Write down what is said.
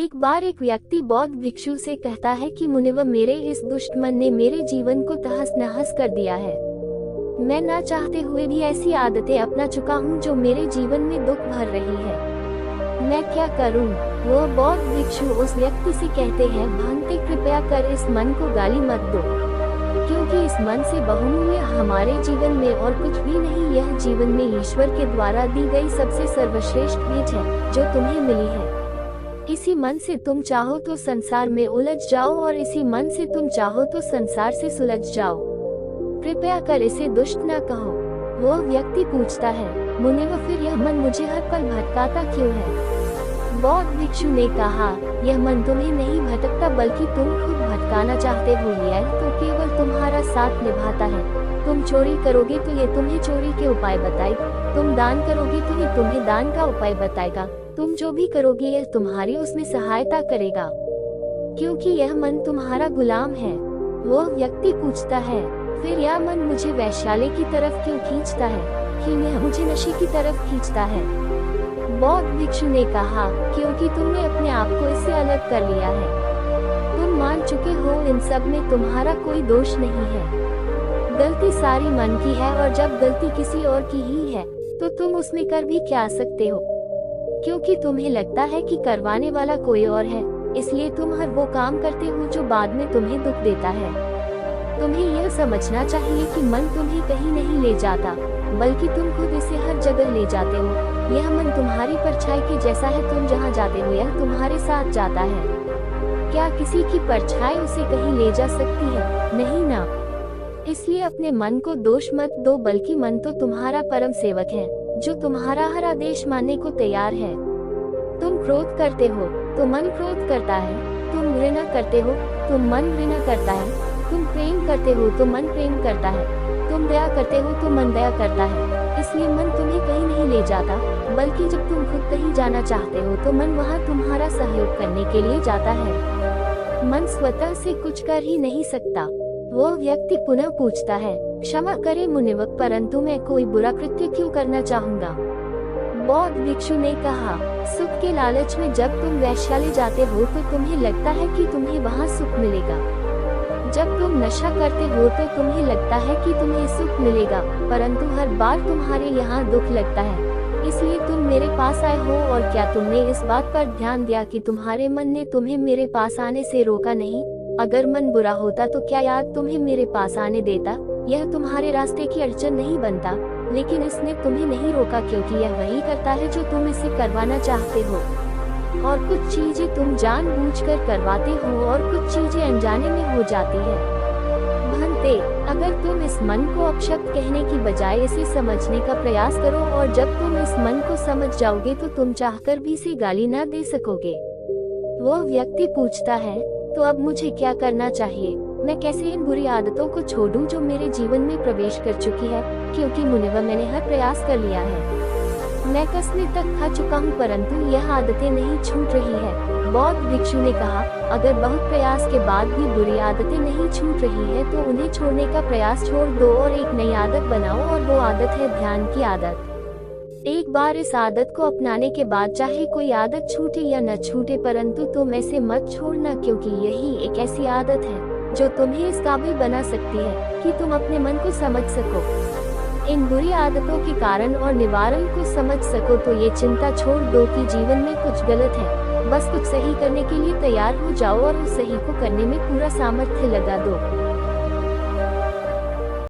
एक बार एक व्यक्ति बौद्ध भिक्षु से कहता है कि मुनिवर, मेरे इस दुष्ट मन ने मेरे जीवन को तहस नहस कर दिया है। मैं ना चाहते हुए भी ऐसी आदतें अपना चुका हूँ जो मेरे जीवन में दुख भर रही है। मैं क्या करूँ? वो बौद्ध भिक्षु उस व्यक्ति से कहते हैं, भंते कृपया कर इस मन को गाली मत दो, क्योंकि इस मन से बहुमूल्य हमारे जीवन में और कुछ भी नहीं। यह जीवन में ईश्वर के द्वारा दी गई सबसे सर्वश्रेष्ठ भेंट है जो तुम्हें मिली है। इसी मन से तुम चाहो तो संसार में उलझ जाओ और इसी मन से तुम चाहो तो संसार से सुलझ जाओ। कृपया कर इसे दुष्ट न कहो। वो व्यक्ति पूछता है, मुनिवर, फिर यह मन मुझे हर पल भटकाता क्यों है? बौद्ध भिक्षु ने कहा, यह मन तुम्हें नहीं भटकता बल्कि तुम खुद भटकाना चाहते हो। यह तो केवल तुम्हारा साथ निभाता है। तुम चोरी करोगे तो ये तुम्हें चोरी के उपाय बताएगा, तुम दान करोगे तो ये तुम्हें दान का उपाय बताएगा। तुम जो भी करोगे यह तुम्हारी उसमें सहायता करेगा, क्योंकि यह मन तुम्हारा गुलाम है। वो व्यक्ति पूछता है, फिर यह मन मुझे वैश्यालय की तरफ क्यों खींचता है, क्यों यह मुझे नशे की तरफ खींचता है? बौद्ध भिक्षु ने कहा, क्योंकि तुमने अपने आप को इससे अलग कर लिया है। तुम मान चुके हो इन सब में तुम्हारा कोई दोष नहीं है। गलती सारी मन की है और जब गलती किसी और की ही है तो तुम उसमें कर भी क्या सकते हो, क्योंकि तुम्हें लगता है कि करवाने वाला कोई और है, इसलिए तुम हर वो काम करते हो जो बाद में तुम्हें दुख देता है। तुम्हें यह समझना चाहिए कि मन तुम्हें कहीं नहीं ले जाता, बल्कि तुम खुद इसे हर जगह ले जाते हो। यह मन तुम्हारी परछाई के जैसा है, तुम जहाँ जाते हो यह तुम्हारे साथ जाता है। क्या किसी की परछाई उसे कहीं ले जा सकती है? नहीं ना। इसलिए अपने मन को दोष मत दो, बल्कि मन तो तुम्हारा परम सेवक है जो तुम्हारा हर आदेश मानने को तैयार है। तुम क्रोध करते हो तो मन क्रोध करता है, तुम घृणा करते हो तो मन घृणा करता है, तुम प्रेम करते हो तो मन प्रेम करता है, तुम दया करते हो तो मन दया करता है। इसलिए मन तुम्हें कहीं नहीं ले जाता, बल्कि जब तुम खुद कहीं जाना चाहते हो तो मन वहाँ तुम्हारा सहयोग करने के लिए जाता है। मन स्वतः से कुछ कर ही नहीं सकता। वो व्यक्ति पुनः पूछता है, क्षमा करे मुनिवर, परंतु मैं कोई बुरा कृत्य क्यों करना चाहूँगा? बौद्ध भिक्षु ने कहा, सुख के लालच में जब तुम वैश्यालय जाते हो तो तुम्हें लगता है कि तुम्हें वहाँ सुख मिलेगा। जब तुम नशा करते हो तो तुम्हें लगता है कि तुम्हें सुख मिलेगा, परंतु हर बार तुम्हारे यहाँ दुख लगता है। इसलिए तुम मेरे पास आए हो। और क्या तुमने इस बात पर ध्यान दिया कि तुम्हारे मन ने तुम्हें मेरे पास आने से रोका नहीं? अगर मन बुरा होता तो क्या याद तुम्हें मेरे पास आने देता? यह तुम्हारे रास्ते की अड़चन नहीं बनता, लेकिन इसने तुम्हें नहीं रोका क्योंकि यह वही करता है जो तुम इसे करवाना चाहते हो। और कुछ चीजें तुम जानबूझकर करवाते हो और कुछ चीजें अनजाने में हो जाती है। भंते, अगर तुम इस मन को अपशब्द कहने की बजाय इसे समझने का प्रयास करो, और जब तुम इस मन को समझ जाओगे तो तुम चाहकर भी इसे गाली न दे सकोगे। वो व्यक्ति पूछता है, तो अब मुझे क्या करना चाहिए? मैं कैसे इन बुरी आदतों को छोड़ूं जो मेरे जीवन में प्रवेश कर चुकी है? क्योंकि मुनिवर, मैंने हर प्रयास कर लिया है। मैं कसने तक खा चुका हूँ, परंतु यह आदतें नहीं छूट रही है। बौद्ध भिक्षु ने कहा, अगर बहुत प्रयास के बाद भी बुरी आदतें नहीं छूट रही है तो उन्हें छोड़ने का प्रयास छोड़ दो और एक नई आदत बनाओ, और वो आदत है ध्यान की आदत। एक बार इस आदत को अपनाने के बाद चाहे कोई आदत छूटे या न छूटे, परंतु तुम ऐसे मत छोड़ना, क्योंकि यही एक ऐसी आदत है जो तुम्हें इस काबिल बना सकती है कि तुम अपने मन को समझ सको, इन बुरी आदतों के कारण और निवारण को समझ सको। तो ये चिंता छोड़ दो कि जीवन में कुछ गलत है, बस कुछ सही करने के लिए तैयार हो जाओ और उस सही को करने में पूरा सामर्थ्य लगा दो।